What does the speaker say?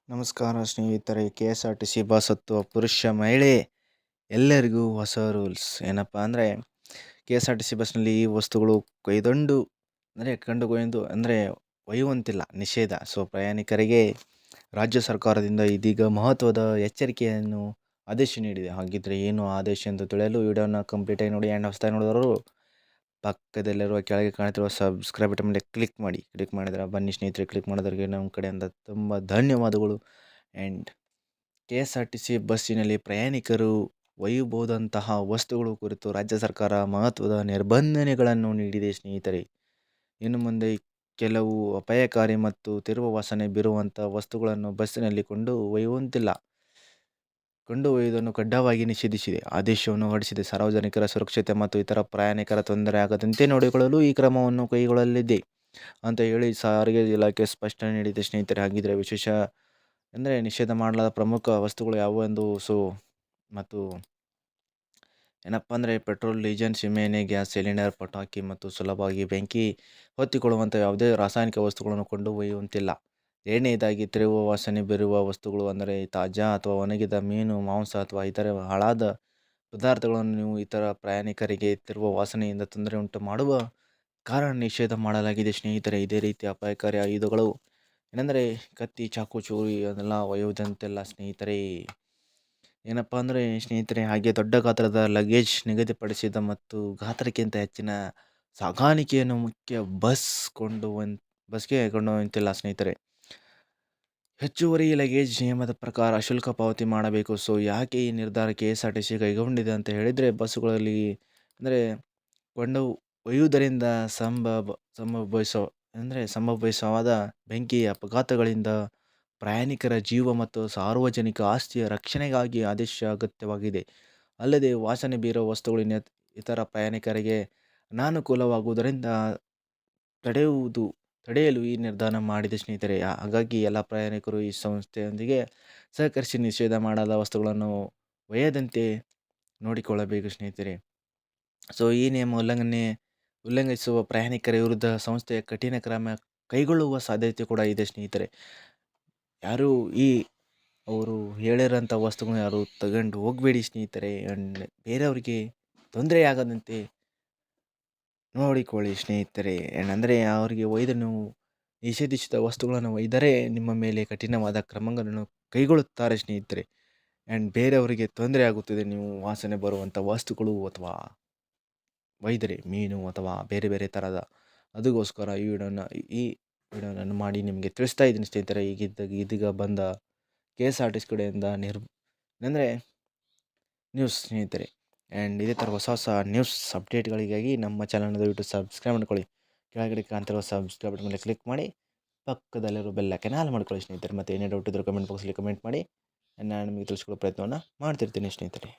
ನಮಸ್ಕಾರ ಸ್ನೇಹಿತರೆ. K S R T C bus ಹತ್ತುವ ಪುರುಷ ಮಹಿಳೆ ಎಲ್ಲರಿಗೂ ಹೊಸ ರೂಲ್ಸ್ ಏನಪ್ಪ ಅಂದರೆ, K S R T C ಬಸ್ನಲ್ಲಿ ಈ ವಸ್ತುಗಳು ಕೈದಂಡು ಅಂದರೆ ಒಯ್ಯುವಂತಿಲ್ಲ, ನಿಷೇಧ. ಸೊ ಪ್ರಯಾಣಿಕರಿಗೆ ರಾಜ್ಯ ಸರ್ಕಾರದಿಂದ ಇದೀಗ ಮಹತ್ವದ ಎಚ್ಚರಿಕೆಯನ್ನು ಆದೇಶ ನೀಡಿದೆ. ಹಾಗಿದ್ರೆ ಏನು ಆದೇಶ ಎಂದು ತಿಳಿಯಲು ವಿಡಿಯೋನ ಕಂಪ್ಲೀಟಾಗಿ ನೋಡಿ. ಆ್ಯಂಡ್ ಹೊಸದಾಗಿ ನೋಡಿದವರು ಪಕ್ಕದಲ್ಲಿರುವ ಕೆಳಗೆ ಕಾಣ್ತಿರುವ ಸಬ್ಸ್ಕ್ರೈಬ್ ಬಟನ್ ಮೇಲೆ ಕ್ಲಿಕ್ ಮಾಡಿ. ಕ್ಲಿಕ್ ಮಾಡಿದ್ರೆ ಬನ್ನಿ ಸ್ನೇಹಿತರೆ, ಕ್ಲಿಕ್ ಮಾಡೋದ್ರಿಗೆ ನಮ್ಮ ಕಡೆಯಿಂದ ತುಂಬ ಧನ್ಯವಾದಗಳು. And K S R T C ಬಸ್ಸಿನಲ್ಲಿ ಪ್ರಯಾಣಿಕರು ಒಯ್ಯಬಹುದಂತಹ ವಸ್ತುಗಳು ಕುರಿತು ರಾಜ್ಯ ಸರ್ಕಾರ ಮಹತ್ವದ ನಿರ್ಬಂಧನೆಗಳನ್ನು ನೀಡಿದೆ ಸ್ನೇಹಿತರೆ. ಇನ್ನು ಮುಂದೆ ಕೆಲವು ಅಪಾಯಕಾರಿ ಮತ್ತು ತಿರುವ ವಾಸನೆ ಬೀರುವಂಥ ವಸ್ತುಗಳನ್ನು ಬಸ್ಸಿನಲ್ಲಿ ಕೊಂಡೊಯ್ಯುವುದನ್ನು ಕಡ್ಡಾಯವಾಗಿ ನಿಷೇಧಿಸಿದೆ. ಆದೇಶವನ್ನು ಹೊರಡಿಸಿದೆ. ಸಾರ್ವಜನಿಕರ ಸುರಕ್ಷತೆ ಮತ್ತು ಇತರ ಪ್ರಯಾಣಿಕರ ತೊಂದರೆ ಆಗದಂತೆ ನೋಡಿಕೊಳ್ಳಲು ಈ ಕ್ರಮವನ್ನು ಕೈಗೊಳ್ಳಲಿದೆ ಅಂತ ಹೇಳಿ ಸಾರಿಗೆ ಇಲಾಖೆ ಸ್ಪಷ್ಟನೆ ನೀಡಿದೆ ಸ್ನೇಹಿತರೆ. ಹಾಗಿದ್ರೆ ವಿಶೇಷ ಅಂದರೆ ನಿಷೇಧ ಮಾಡಲಾದ ಪ್ರಮುಖ ವಸ್ತುಗಳು ಯಾವುವು ಎಂದು ಮತ್ತು ಏನಪ್ಪ ಅಂದರೆ ಪೆಟ್ರೋಲ್, ಡೀಸೆಲ್, ಸೀಮೆಎಣ್ಣೆ, ಗ್ಯಾಸ್ ಸಿಲಿಂಡರ್, ಪಟಾಕಿ ಮತ್ತು ಸುಲಭವಾಗಿ ಬೆಂಕಿ ಹೊತ್ತಿಕೊಳ್ಳುವಂಥ ಯಾವುದೇ ರಾಸಾಯನಿಕ ವಸ್ತುಗಳನ್ನು ಕೊಂಡೊಯ್ಯುವಂತಿಲ್ಲ. ಎರಡನೇದಾಗಿ, ತಿರುವ ವಾಸನೆ ಬೀರುವ ವಸ್ತುಗಳು ಅಂದರೆ ತಾಜಾ ಅಥವಾ ಒಣಗಿದ ಮೀನು, ಮಾಂಸ ಅಥವಾ ಇತರೆ ಹಾಳಾದ ಪದಾರ್ಥಗಳನ್ನು ನೀವು ಇತರ ಪ್ರಯಾಣಿಕರಿಗೆ ತಿರುವ ವಾಸನೆಯಿಂದ ತೊಂದರೆ ಉಂಟು ಮಾಡುವ ಕಾರಣ ನಿಷೇಧ ಮಾಡಲಾಗಿದೆ ಸ್ನೇಹಿತರೆ. ಇದೇ ರೀತಿ ಅಪಾಯಕಾರಿ ಆಯುಧಗಳು ಏನಂದರೆ ಕತ್ತಿ, ಚಾಕು, ಚೂರಿ ಅದೆಲ್ಲ ಒಯ್ಯುವುದಂತೆಲ್ಲ ಸ್ನೇಹಿತರೆ. ಏನಪ್ಪ ಅಂದರೆ ಸ್ನೇಹಿತರೆ, ಹಾಗೆ ದೊಡ್ಡ ಗಾತ್ರದ ಲಗೇಜ್, ನಿಗದಿಪಡಿಸಿದ ಮತ್ತು ಗಾತ್ರಕ್ಕಿಂತ ಹೆಚ್ಚಿನ ಸಾಗಾಣಿಕೆಯನ್ನು ಬಸ್ಗೆ ಕೊಂಡೊಯ್ಯುವಂತಿಲ್ಲ ಸ್ನೇಹಿತರೆ. ಹೆಚ್ಚುವರಿ ಲಗೇಜ್ ನಿಯಮದ ಪ್ರಕಾರ ಶುಲ್ಕ ಪಾವತಿ ಮಾಡಬೇಕು. ಸೊ ಯಾಕೆ ಈ ನಿರ್ಧಾರ K S R T C ಕೈಗೊಂಡಿದೆ ಅಂತ ಹೇಳಿದರೆ, ಬಸ್ಸುಗಳಲ್ಲಿ ಅಂದರೆ ಒಯ್ಯುವುದರಿಂದ ಸಂಭವಿಸವಾದ ಬೆಂಕಿ ಅಪಘಾತಗಳಿಂದ ಪ್ರಯಾಣಿಕರ ಜೀವ ಮತ್ತು ಸಾರ್ವಜನಿಕ ಆಸ್ತಿಯ ರಕ್ಷಣೆಗಾಗಿ ಆದೇಶ ಅಗತ್ಯವಾಗಿದೆ. ಅಲ್ಲದೆ ವಾಸನೆ ಬೀರುವ ವಸ್ತುಗಳು ಇತರ ಪ್ರಯಾಣಿಕರಿಗೆ ಅನಾನುಕೂಲವಾಗುವುದರಿಂದ ತಡೆಯಲು ಈ ನಿರ್ಧಾರ ಮಾಡಿದೆ ಸ್ನೇಹಿತರೆ. ಹಾಗಾಗಿ ಎಲ್ಲ ಪ್ರಯಾಣಿಕರು ಈ ಸಂಸ್ಥೆಯೊಂದಿಗೆ ಸಹಕರಿಸಿ ನಿಷೇಧ ಮಾಡಲಾದ ವಸ್ತುಗಳನ್ನು ಒಯ್ಯದಂತೆ ನೋಡಿಕೊಳ್ಳಬೇಕು ಸ್ನೇಹಿತರೆ. ಸೊ ಈ ನಿಯಮ ಉಲ್ಲಂಘಿಸುವ ಪ್ರಯಾಣಿಕರ ವಿರುದ್ಧ ಸಂಸ್ಥೆಯ ಕಠಿಣ ಕ್ರಮ ಕೈಗೊಳ್ಳುವ ಸಾಧ್ಯತೆ ಕೂಡ ಇದೆ ಸ್ನೇಹಿತರೆ. ಯಾರು ಅವರು ಹೇಳಿರೋಂಥ ವಸ್ತುಗಳನ್ನ ಯಾರು ತಗೊಂಡು ಹೋಗಬೇಡಿ ಸ್ನೇಹಿತರೆ. ಆ್ಯಂಡ್ ಬೇರೆಯವರಿಗೆ ತೊಂದರೆಯಾಗದಂತೆ ನೋಡಿಕೊಳ್ಳಿ ಸ್ನೇಹಿತರೆ. ಅಂದರೆ ಅವರಿಗೆ ನೀವು ನಿಷೇಧಿಸಿದ ವಸ್ತುಗಳನ್ನು ಒಯ್ದರೆ ನಿಮ್ಮ ಮೇಲೆ ಕಠಿಣವಾದ ಕ್ರಮಗಳನ್ನು ಕೈಗೊಳ್ಳುತ್ತಾರೆ ಸ್ನೇಹಿತರೆ. ಆ್ಯಂಡ್ ಬೇರೆಯವರಿಗೆ ತೊಂದರೆ ಆಗುತ್ತದೆ ನೀವು ವಾಸನೆ ಬರುವಂಥ ವಸ್ತುಗಳು ಅಥವಾ ಒಯ್ದರೆ ಮೀನು ಅಥವಾ ಬೇರೆ ಬೇರೆ ಥರದ. ಅದಕ್ಕೋಸ್ಕರ ಈ ವಿಡಿಯೋನ ಮಾಡಿ ನಿಮಗೆ ತಿಳಿಸ್ತಾ ಇದ್ದೀನಿ ಸ್ನೇಹಿತರೆ. ಇದೀಗ ಬಂದ K S R T C ಕಡೆಯಿಂದ ನ್ಯೂಸ್ ಸ್ನೇಹಿತರೆ. ಆ್ಯಂಡ್ ಇದೇ ಥರ ಹೊಸ ನ್ಯೂಸ್ ಅಪ್ಡೇಟ್ಗಳಿಗಾಗಿ ನಮ್ಮ ಚಾನಲ್ನ ದಯವಿಟ್ಟು ಸಬ್ಸ್ಕ್ರೈಬ್ ಮಾಡ್ಕೊಳ್ಳಿ. ಕೆಳಗಡೆ ಕಾಣ್ತಿರೋ ಸಬ್ಸ್ಕ್ರೈಬ್ ಮೇಲೆ ಕ್ಲಿಕ್ ಮಾಡಿ, ಪಕ್ಕದಲ್ಲಿರೋ ಬೆಲ್ ಐಕಾನ್ ಆಲ್ ಮಾಡ್ಕೊಳ್ಳಿ ಸ್ನೇಹಿತರೆ. ಮತ್ತು ಏನೇ ಡೌಟ್ ಇದ್ದರೂ ಕಮೆಂಟ್ ಬಾಕ್ಸಲ್ಲಿ ಕಮೆಂಟ್ ಮಾಡಿ, ನಾನು ನಿಮಗೆ ತಿಳಿಸ್ಕೊಡೋ ಪ್ರಯತ್ನವನ್ನು ಮಾಡ್ತಿರ್ತೀನಿ ಸ್ನೇಹಿತರೆ.